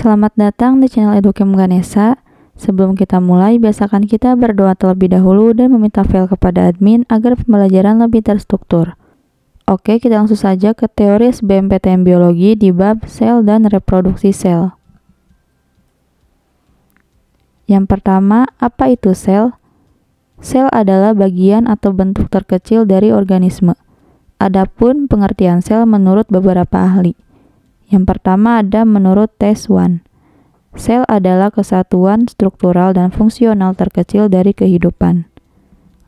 Selamat datang di channel Educam Ganesha. Sebelum kita mulai, biasakan kita berdoa terlebih dahulu dan meminta file kepada admin agar pembelajaran lebih terstruktur. Oke, kita langsung saja ke teori SBMPTN Biologi di bab sel dan reproduksi sel. Yang pertama, apa itu sel? Sel adalah bagian atau bentuk terkecil dari organisme. Adapun pengertian sel menurut beberapa ahli. Yang pertama ada menurut T.Swan. Sel adalah kesatuan struktural dan fungsional terkecil dari kehidupan.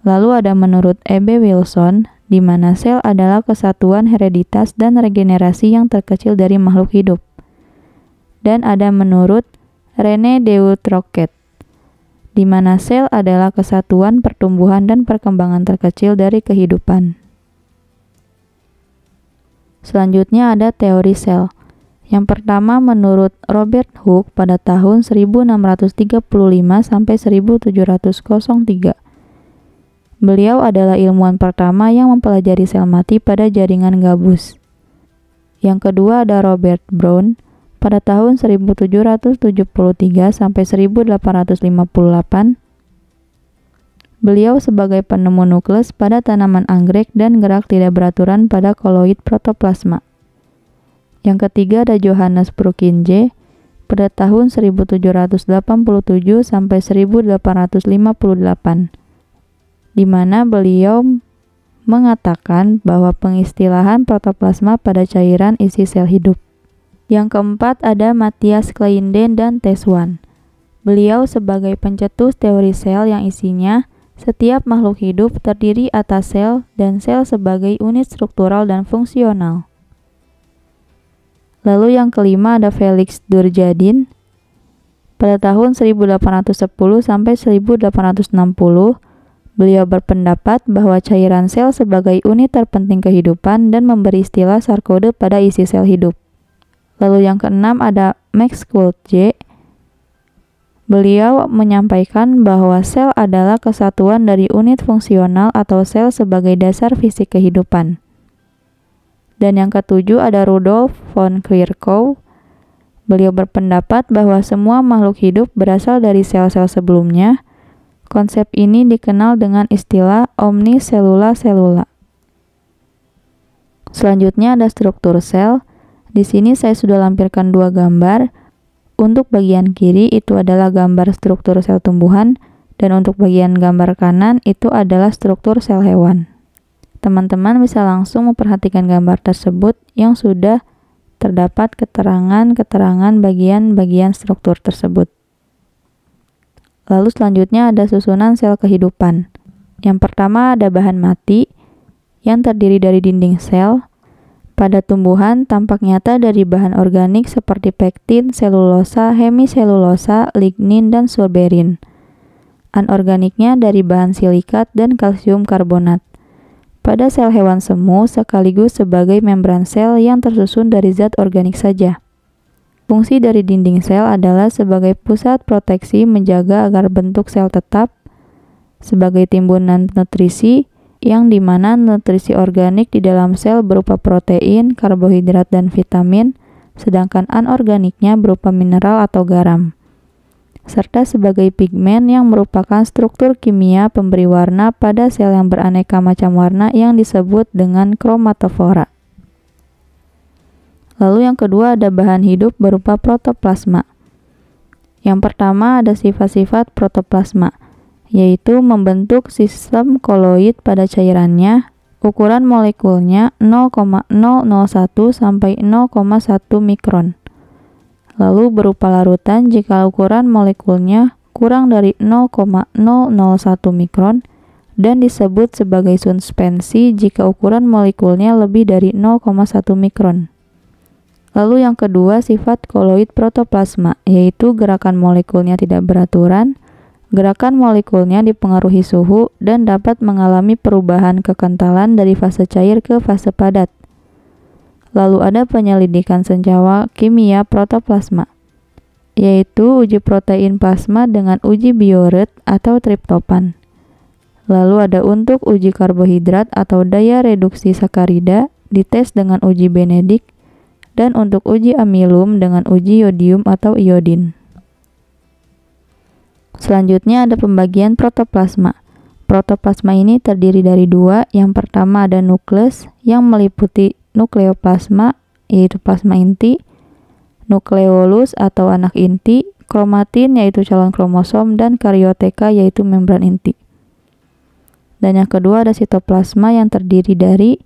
Lalu ada menurut E.B. Wilson, di mana sel adalah kesatuan hereditas dan regenerasi yang terkecil dari makhluk hidup. Dan ada menurut René Dutroquet, di mana sel adalah kesatuan pertumbuhan dan perkembangan terkecil dari kehidupan. Selanjutnya ada teori sel. Yang pertama menurut Robert Hooke pada tahun 1635 sampai 1703. Beliau adalah ilmuwan pertama yang mempelajari sel mati pada jaringan gabus. Yang kedua ada Robert Brown pada tahun 1773 sampai 1858. Beliau sebagai penemu nukleus pada tanaman anggrek dan gerak tidak beraturan pada koloid protoplasma. Yang ketiga ada Johannes Purkinje pada tahun 1787 sampai 1858, di mana beliau mengatakan bahwa pengistilahan protoplasma pada cairan isi sel hidup. Yang keempat ada Matthias Kleinen dan T.Swan. Beliau sebagai pencetus teori sel yang isinya setiap makhluk hidup terdiri atas sel dan sel sebagai unit struktural dan fungsional. Lalu yang kelima ada Felix Durjadin. Pada tahun 1810 sampai 1860, beliau berpendapat bahwa cairan sel sebagai unit terpenting kehidupan dan memberi istilah sarkode pada isi sel hidup. Lalu yang keenam ada Max Kultje. Beliau menyampaikan bahwa sel adalah kesatuan dari unit fungsional atau sel sebagai dasar fisik kehidupan. Dan yang ketujuh ada Rudolf von Virchow. Beliau berpendapat bahwa semua makhluk hidup berasal dari sel-sel sebelumnya. Konsep ini dikenal dengan istilah omniselula selula. Selanjutnya ada struktur sel. Di sini saya sudah lampirkan dua gambar. Untuk bagian kiri itu adalah gambar struktur sel tumbuhan, dan untuk bagian gambar kanan itu adalah struktur sel hewan. Teman-teman bisa langsung memperhatikan gambar tersebut yang sudah terdapat keterangan-keterangan bagian-bagian struktur tersebut. Lalu selanjutnya ada susunan sel kehidupan. Yang pertama ada bahan mati yang terdiri dari dinding sel. Pada tumbuhan tampak nyata dari bahan organik seperti pektin, selulosa, hemiselulosa, lignin, dan suberin. Anorganiknya dari bahan silikat dan kalsium karbonat. Pada sel hewan semu sekaligus sebagai membran sel yang tersusun dari zat organik saja. Fungsi dari dinding sel adalah sebagai pusat proteksi menjaga agar bentuk sel tetap, sebagai timbunan nutrisi, yang dimana nutrisi organik di dalam sel berupa protein, karbohidrat, dan vitamin, sedangkan anorganiknya berupa mineral atau garam, serta sebagai pigmen yang merupakan struktur kimia pemberi warna pada sel yang beraneka macam warna yang disebut dengan kromatofora. Lalu yang kedua ada bahan hidup berupa protoplasma. Yang pertama ada sifat-sifat protoplasma, yaitu membentuk sistem koloid pada cairannya, ukuran molekulnya 0,001 sampai 0,1 mikron. Lalu berupa larutan jika ukuran molekulnya kurang dari 0,001 mikron dan disebut sebagai suspensi jika ukuran molekulnya lebih dari 0,1 mikron. Lalu yang kedua sifat koloid protoplasma, yaitu gerakan molekulnya tidak beraturan, gerakan molekulnya dipengaruhi suhu dan dapat mengalami perubahan kekentalan dari fase cair ke fase padat. Lalu ada penyelidikan senyawa kimia protoplasma, yaitu uji protein plasma dengan uji bioret atau triptopan. Lalu ada untuk uji karbohidrat atau daya reduksi sakarida, dites dengan uji Benedict, dan untuk uji amilum dengan uji yodium atau iodin. Selanjutnya ada pembagian protoplasma. Protoplasma ini terdiri dari dua. Yang pertama ada nukleus yang meliputi nukleoplasma, yaitu plasma inti, nukleolus atau anak inti, kromatin yaitu calon kromosom, dan karioteka yaitu membran inti. Dan yang kedua ada sitoplasma yang terdiri dari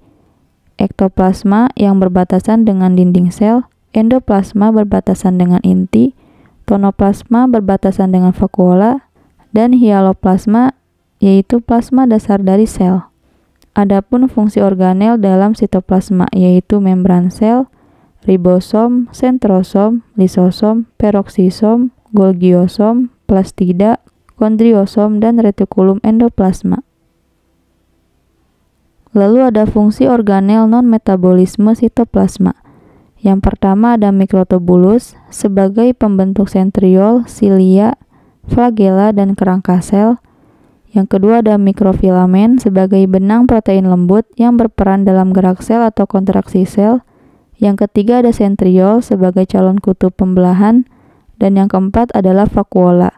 ektoplasma yang berbatasan dengan dinding sel, endoplasma berbatasan dengan inti, tonoplasma berbatasan dengan vakuola, dan hialoplasma yaitu plasma dasar dari sel. Adapun fungsi organel dalam sitoplasma yaitu membran sel, ribosom, sentrosom, lisosom, peroksisom, golgiosom, plastida, kondriosom, dan retikulum endoplasma. Lalu ada fungsi organel non-metabolisme sitoplasma. Yang pertama ada mikrotubulus sebagai pembentuk sentriol, silia, flagela, dan kerangka sel. Yang kedua ada mikrofilamen sebagai benang protein lembut yang berperan dalam gerak sel atau kontraksi sel. Yang ketiga ada sentriol sebagai calon kutub pembelahan. Dan yang keempat adalah vakuola.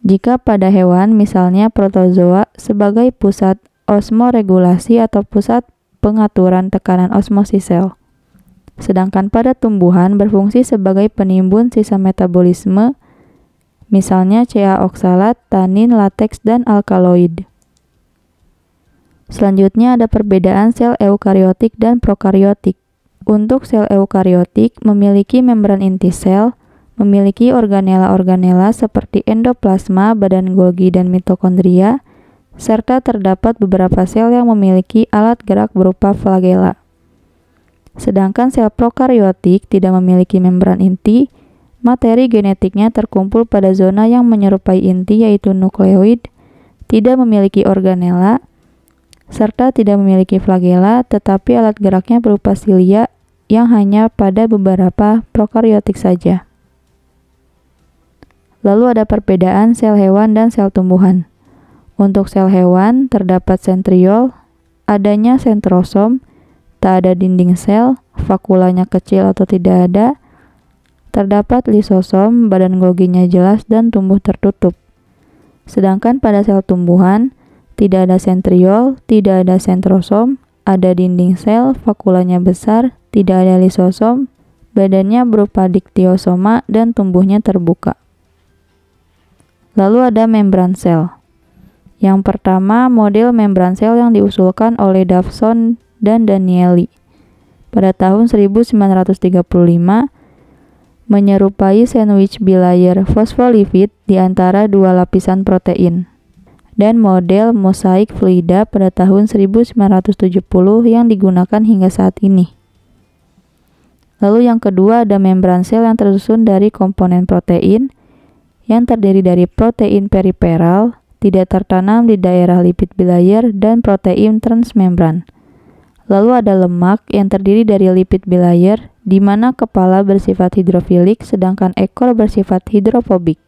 Jika pada hewan misalnya protozoa sebagai pusat osmoregulasi atau pusat pengaturan tekanan osmosis sel. Sedangkan pada tumbuhan berfungsi sebagai penimbun sisa metabolisme, misalnya CA oksalat, tanin, lateks, dan alkaloid. Selanjutnya ada perbedaan sel eukariotik dan prokariotik. Untuk sel eukariotik memiliki membran inti sel, memiliki organela-organela seperti endoplasma, badan Golgi, dan mitokondria, serta terdapat beberapa sel yang memiliki alat gerak berupa flagela. Sedangkan sel prokariotik tidak memiliki membran inti, materi genetiknya terkumpul pada zona yang menyerupai inti yaitu nukleoid, tidak memiliki organela, serta tidak memiliki flagela, tetapi alat geraknya berupa silia yang hanya pada beberapa prokariotik saja. Lalu ada perbedaan sel hewan dan sel tumbuhan. Untuk sel hewan terdapat sentriol, adanya sentrosom, tak ada dinding sel, vakulanya kecil atau tidak ada, terdapat lisosom, badan Golginya jelas dan tumbuh tertutup. Sedangkan pada sel tumbuhan, tidak ada sentriol, tidak ada sentrosom, ada dinding sel, vakulanya besar, tidak ada lisosom, badannya berupa diktiosoma, dan tumbuhnya terbuka. Lalu ada membran sel. Yang pertama, model membran sel yang diusulkan oleh Davson dan Danieli pada tahun 1935 menyerupai sandwich bilayer fosfolipid di antara dua lapisan protein, dan model mosaik fluida pada tahun 1970 yang digunakan hingga saat ini. Lalu yang kedua ada membran sel yang tersusun dari komponen protein yang terdiri dari protein periferal, tidak tertanam di daerah lipid bilayer, dan protein transmembran. Lalu ada lemak yang terdiri dari lipid bilayer, di mana kepala bersifat hidrofilik sedangkan ekor bersifat hidrofobik.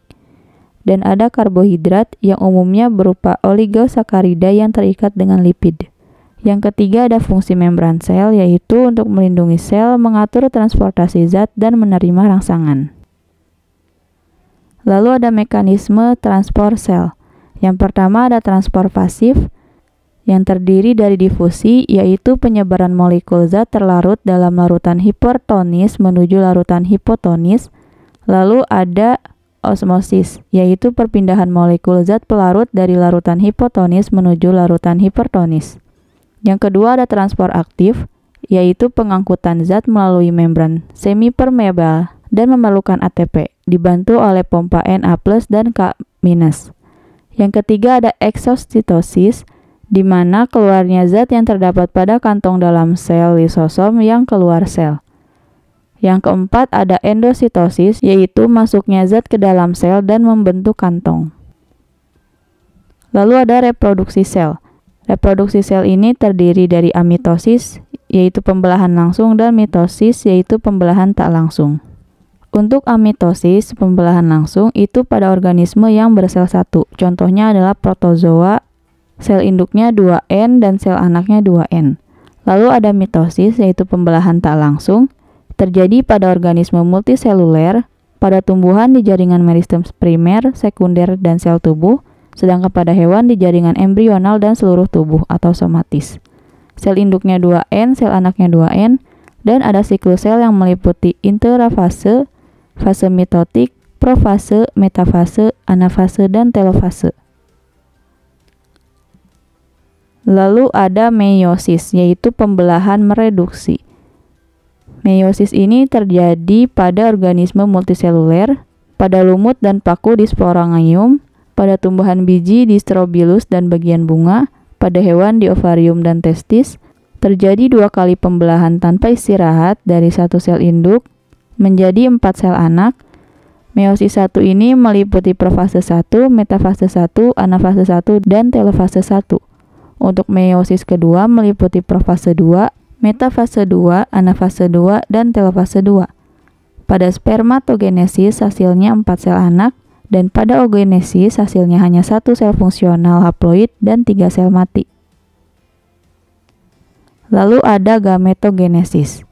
Dan ada karbohidrat yang umumnya berupa oligosakarida yang terikat dengan lipid. Yang ketiga ada fungsi membran sel, yaitu untuk melindungi sel, mengatur transportasi zat, dan menerima rangsangan. Lalu ada mekanisme transport sel. Yang pertama ada transport pasif, yang terdiri dari difusi, yaitu penyebaran molekul zat terlarut dalam larutan hipertonis menuju larutan hipotonis. Lalu ada osmosis, yaitu perpindahan molekul zat pelarut dari larutan hipotonis menuju larutan hipertonis. Yang kedua ada transport aktif, yaitu pengangkutan zat melalui membran semipermeabel dan memerlukan ATP, dibantu oleh pompa Na+ dan K-. Yang ketiga ada eksositosis, di mana keluarnya zat yang terdapat pada kantong dalam sel lisosom yang keluar sel. Yang keempat ada endositosis, yaitu masuknya zat ke dalam sel dan membentuk kantong. Lalu ada reproduksi sel. Reproduksi sel ini terdiri dari amitosis, yaitu pembelahan langsung, dan mitosis, yaitu pembelahan tak langsung. Untuk amitosis, pembelahan langsung, itu pada organisme yang bersel satu. Contohnya adalah protozoa, sel induknya 2N dan sel anaknya 2N. Lalu ada mitosis, yaitu pembelahan tak langsung, terjadi pada organisme multiseluler, pada tumbuhan di jaringan meristem primer, sekunder, dan sel tubuh, sedangkan pada hewan di jaringan embrional dan seluruh tubuh atau somatis. Sel induknya 2N, sel anaknya 2N, dan ada siklus sel yang meliputi interfase, fase mitotik, profase, metafase, anafase, dan telofase. Lalu ada meiosis, yaitu pembelahan mereduksi. Meiosis ini terjadi pada organisme multiseluler, pada lumut dan paku di Sporangium, pada tumbuhan biji di Strobilus dan bagian bunga, pada hewan di ovarium dan testis. Terjadi 2 kali pembelahan tanpa istirahat dari satu sel induk menjadi 4 sel anak. Meiosis 1 ini meliputi profase 1, metafase 1, anafase 1, dan telofase 1. Untuk meiosis kedua meliputi profase 2, metafase 2, anafase 2, dan telofase 2. Pada spermatogenesis hasilnya 4 sel anak, dan pada oogenesis hasilnya hanya 1 sel fungsional haploid dan 3 sel mati. Lalu ada gametogenesis.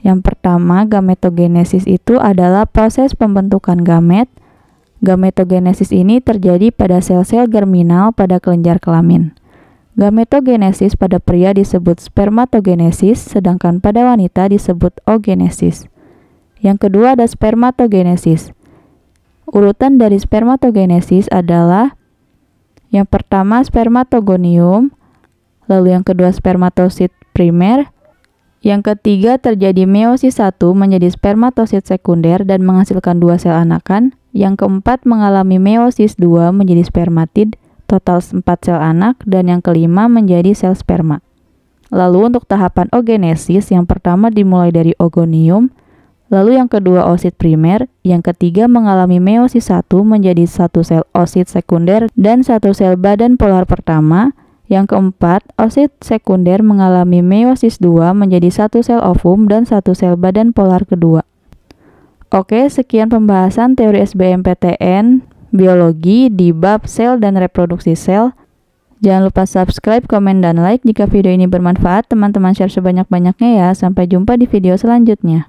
Yang pertama, gametogenesis itu adalah proses pembentukan gamet. Gametogenesis ini terjadi pada sel-sel germinal pada kelenjar kelamin. Gametogenesis pada pria disebut spermatogenesis, sedangkan pada wanita disebut oogenesis. Yang kedua ada spermatogenesis. Urutan dari spermatogenesis adalah yang pertama spermatogonium, lalu yang kedua spermatosit primer, yang ketiga terjadi meiosis 1 menjadi spermatosit sekunder dan menghasilkan 2 sel anakan, yang keempat mengalami meiosis 2 menjadi spermatid, total 4 sel anak, dan yang kelima menjadi sel sperma. Lalu untuk tahapan oogenesis, yang pertama dimulai dari oogonium, lalu yang kedua oosit primer, yang ketiga mengalami meiosis 1 menjadi 1 sel oosit sekunder dan 1 sel badan polar pertama, yang keempat oosit sekunder mengalami meiosis 2 menjadi 1 sel ovum dan 1 sel badan polar kedua. Oke, sekian pembahasan teori SBMPTN biologi di bab sel dan reproduksi sel. Jangan lupa subscribe, komen, dan like. Jika video ini bermanfaat, teman-teman share sebanyak-banyaknya ya. Sampai jumpa di video selanjutnya.